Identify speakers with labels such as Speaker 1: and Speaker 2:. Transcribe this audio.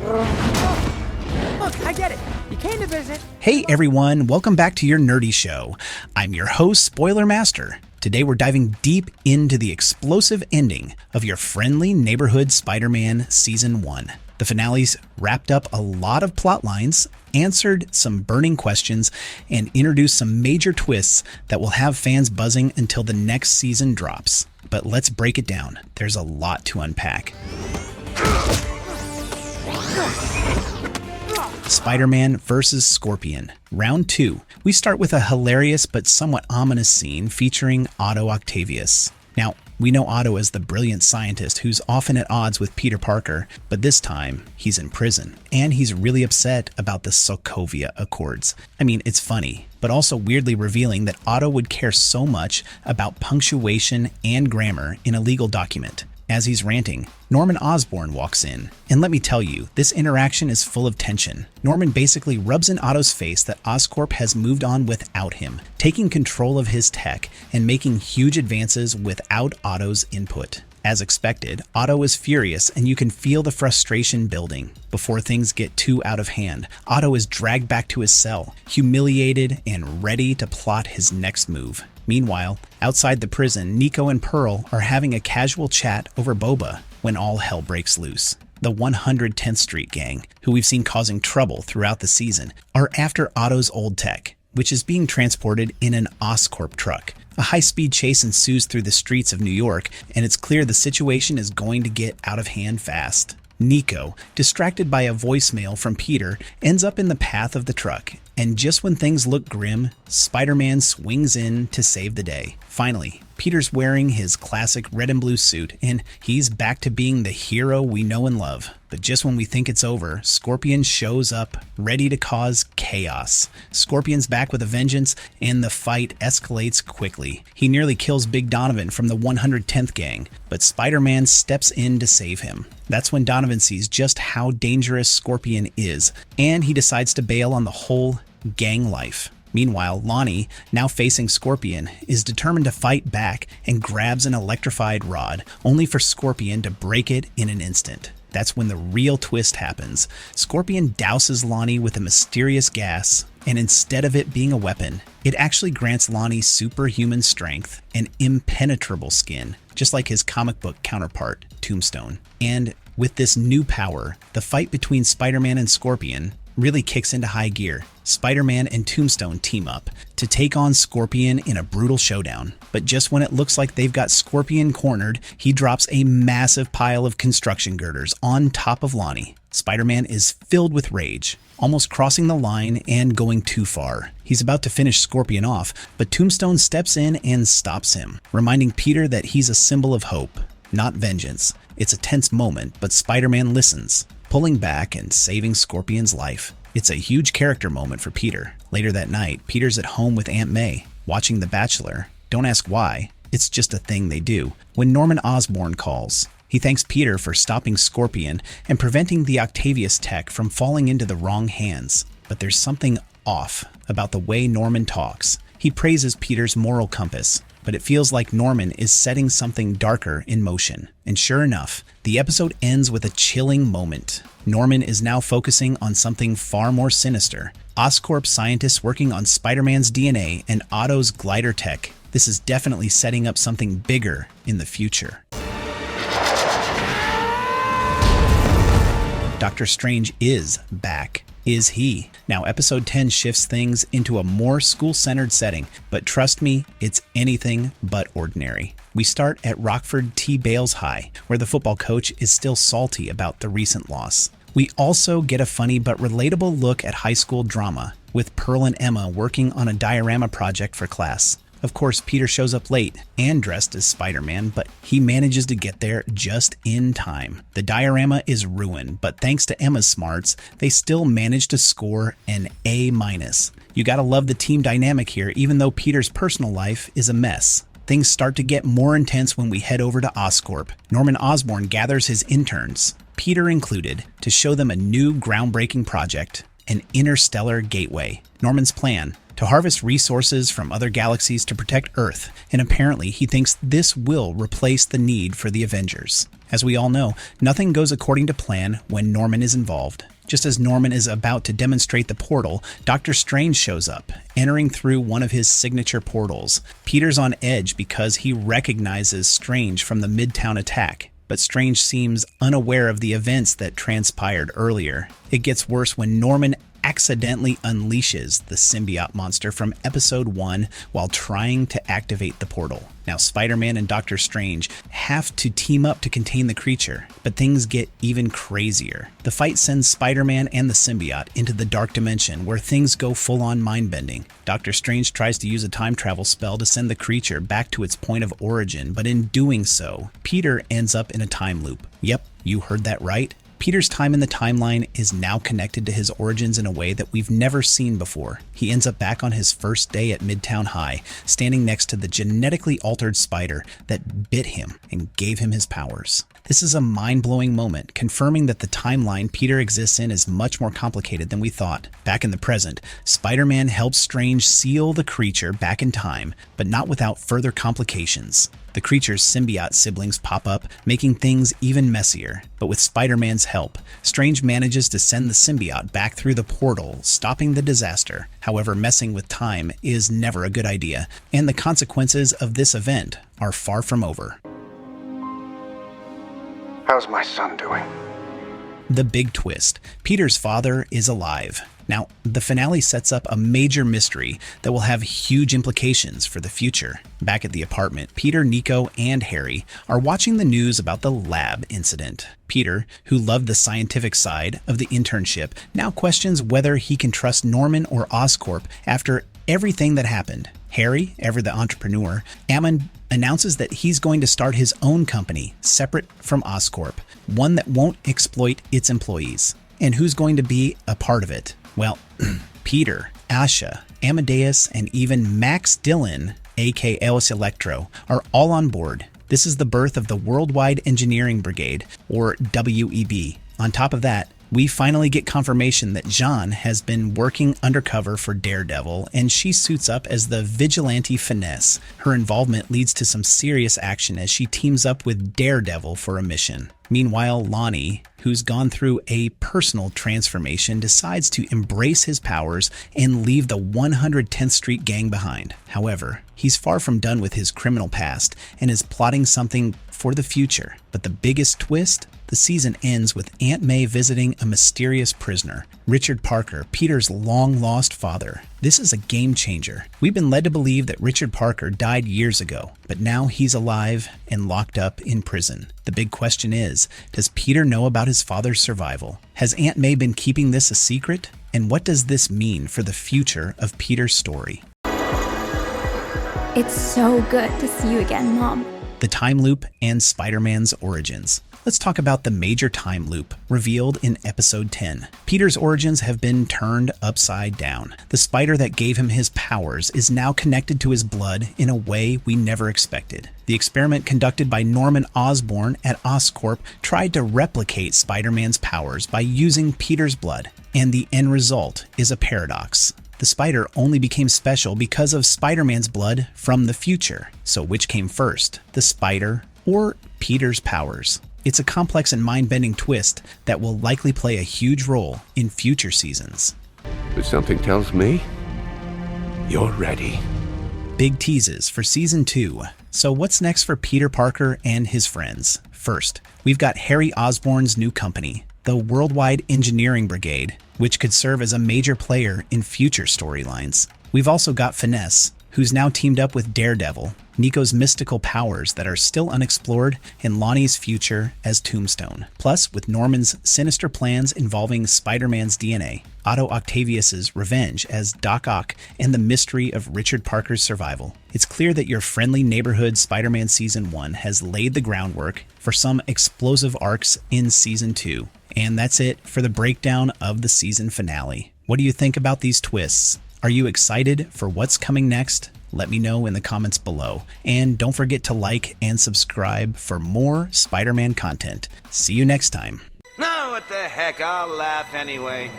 Speaker 1: Look, I get it. You came to visit.
Speaker 2: Hey everyone, welcome back to your nerdy show. I'm your host, Spoiler Master. Today we're diving deep into the explosive ending of your friendly neighborhood Spider-Man Season 1. The finales wrapped up a lot of plot lines, answered some burning questions, and introduced some major twists that will have fans buzzing until the next season drops. But let's break it down. There's a lot to unpack. Spider-Man vs. Scorpion, Round 2. We start with a hilarious but somewhat ominous scene featuring Otto Octavius. Now, we know Otto as the brilliant scientist who's often at odds with Peter Parker, but this time, he's in prison, and he's really upset about the Sokovia Accords. I mean, it's funny, but also weirdly revealing that Otto would care so much about punctuation and grammar in a legal document. As he's ranting, Norman Osborn walks in. And let me tell you, this interaction is full of tension. Norman basically rubs in Otto's face that Oscorp has moved on without him, taking control of his tech and making huge advances without Otto's input. As expected, Otto is furious and you can feel the frustration building. Before things get too out of hand, Otto is dragged back to his cell, humiliated and ready to plot his next move. Meanwhile, outside the prison, Nico and Pearl are having a casual chat over boba when all hell breaks loose. The 110th Street gang, who we've seen causing trouble throughout the season, are after Otto's old tech, which is being transported in an Oscorp truck. A high-speed chase ensues through the streets of New York, and it's clear the situation is going to get out of hand fast. Nico, distracted by a voicemail from Peter, ends up in the path of the truck. And just when things look grim, Spider-Man swings in to save the day. Finally, Peter's wearing his classic red and blue suit, and he's back to being the hero we know and love. But just when we think it's over, Scorpion shows up, ready to cause chaos. Scorpion's back with a vengeance, and the fight escalates quickly. He nearly kills Big Donovan from the 110th gang, but Spider-Man steps in to save him. That's when Donovan sees just how dangerous Scorpion is, and he decides to bail on the whole gang life. Meanwhile, Lonnie, now facing Scorpion, is determined to fight back and grabs an electrified rod, only for Scorpion to break it in an instant. That's when the real twist happens. Scorpion douses Lonnie with a mysterious gas, and instead of it being a weapon, it actually grants Lonnie superhuman strength and impenetrable skin, just like his comic book counterpart, Tombstone. And with this new power, the fight between Spider-Man and Scorpion really kicks into high gear. Spider-Man and Tombstone team up to take on Scorpion in a brutal showdown. But just when it looks like they've got Scorpion cornered, he drops a massive pile of construction girders on top of Lonnie. Spider-Man is filled with rage, almost crossing the line and going too far. He's about to finish Scorpion off, but Tombstone steps in and stops him, reminding Peter that he's a symbol of hope, not vengeance. It's a tense moment, but Spider-Man listens, pulling back and saving Scorpion's life. It's a huge character moment for Peter. Later that night, Peter's at home with Aunt May, watching The Bachelor. Don't ask why, it's just a thing they do. When Norman Osborn calls, he thanks Peter for stopping Scorpion and preventing the Octavius tech from falling into the wrong hands. But there's something off about the way Norman talks. He praises Peter's moral compass, but it feels like Norman is setting something darker in motion. And sure enough, the episode ends with a chilling moment. Norman is now focusing on something far more sinister. Oscorp scientists working on Spider-Man's DNA and Otto's glider tech. This is definitely setting up something bigger in the future. Doctor Strange is back. Is he? Now, episode 10 shifts things into a more school-centered setting, but trust me, it's anything but ordinary. We start at Rockford T. Bales High, where the football coach is still salty about the recent loss. We also get a funny but relatable look at high school drama, with Pearl and Emma working on a diorama project for class. Of course, Peter shows up late and dressed as Spider-Man, but he manages to get there just in time. The diorama is ruined, but thanks to Emma's smarts, they still manage to score an A-. You gotta love the team dynamic here, even though Peter's personal life is a mess. Things start to get more intense when we head over to Oscorp. Norman Osborn gathers his interns, Peter included, to show them a new groundbreaking project, an interstellar gateway. Norman's plan: to harvest resources from other galaxies to protect Earth, and apparently he thinks this will replace the need for the Avengers. As we all know, nothing goes according to plan when Norman is involved. Just as Norman is about to demonstrate the portal, Doctor Strange shows up, entering through one of his signature portals. Peter's on edge because he recognizes Strange from the Midtown attack, but Strange seems unaware of the events that transpired earlier. It gets worse when Norman accidentally unleashes the symbiote monster from episode 1 while trying to activate the portal. Now, Spider-Man and Doctor Strange have to team up to contain the creature, but things get even crazier. The fight sends Spider-Man and the symbiote into the dark dimension where things go full-on mind-bending. Doctor Strange tries to use a time travel spell to send the creature back to its point of origin, but in doing so, Peter ends up in a time loop. Yep, you heard that right. Peter's time in the timeline is now connected to his origins in a way that we've never seen before. He ends up back on his first day at Midtown High, standing next to the genetically altered spider that bit him and gave him his powers. This is a mind-blowing moment, confirming that the timeline Peter exists in is much more complicated than we thought. Back in the present, Spider-Man helps Strange seal the creature back in time, but not without further complications. The creature's symbiote siblings pop up, making things even messier. But with Spider-Man's help, Strange manages to send the symbiote back through the portal, stopping the disaster. However, messing with time is never a good idea, and the consequences of this event are far from over.
Speaker 3: How's my son doing?
Speaker 2: The big twist: Peter's father is alive. Now, the finale sets up a major mystery that will have huge implications for the future. Back at the apartment, Peter, Nico, and Harry are watching the news about the lab incident. Peter, who loved the scientific side of the internship, now questions whether he can trust Norman or Oscorp after everything that happened. Harry, ever the entrepreneur, Ammon announces that he's going to start his own company, separate from Oscorp, one that won't exploit its employees. And who's going to be a part of it? Well, Peter, Asha, Amadeus, and even Max Dillon, aka Ellis Electro, are all on board. This is the birth of the Worldwide Engineering Brigade, or WEB. On top of that, we finally get confirmation that Jean has been working undercover for Daredevil, and she suits up as the vigilante Finesse. Her involvement leads to some serious action as she teams up with Daredevil for a mission. Meanwhile, Lonnie, who's gone through a personal transformation, decides to embrace his powers and leave the 110th Street gang behind. However, he's far from done with his criminal past and is plotting something for the future. But the biggest twist? The season ends with Aunt May visiting a mysterious prisoner, Richard Parker, Peter's long-lost father. This is a game changer. We've been led to believe that Richard Parker died years ago, but now he's alive and locked up in prison. The big question is, does Peter know about his father's survival? Has Aunt May been keeping this a secret? And what does this mean for the future of Peter's story?
Speaker 4: It's so good to see you again, Mom.
Speaker 2: The time loop and Spider-Man's origins. Let's talk about the major time loop revealed in episode 10. Peter's origins have been turned upside down. The spider that gave him his powers is now connected to his blood in a way we never expected. The experiment conducted by Norman Osborn at Oscorp tried to replicate Spider-Man's powers by using Peter's blood, and the end result is a paradox. The spider only became special because of Spider-Man's blood from the future. So which came first, the spider or Peter's powers? It's a complex and mind-bending twist that will likely play a huge role in future seasons.
Speaker 3: But something tells me you're ready.
Speaker 2: Big teases for season 2. So what's next for Peter Parker and his friends? First, we've got Harry Osborn's new company, the Worldwide Engineering Brigade, which could serve as a major player in future storylines. We've also got Finesse, who's now teamed up with Daredevil, Nico's mystical powers that are still unexplored, and Lonnie's future as Tombstone. Plus, with Norman's sinister plans involving Spider-Man's DNA, Otto Octavius's revenge as Doc Ock, and the mystery of Richard Parker's survival. It's clear that your friendly neighborhood Spider-Man Season 1 has laid the groundwork for some explosive arcs in Season 2. And that's it for the breakdown of the season finale. What do you think about these twists? Are you excited for what's coming next? Let me know in the comments below. And don't forget to like and subscribe for more Spider-Man content. See you next time.
Speaker 5: No, what the heck, I'll laugh anyway.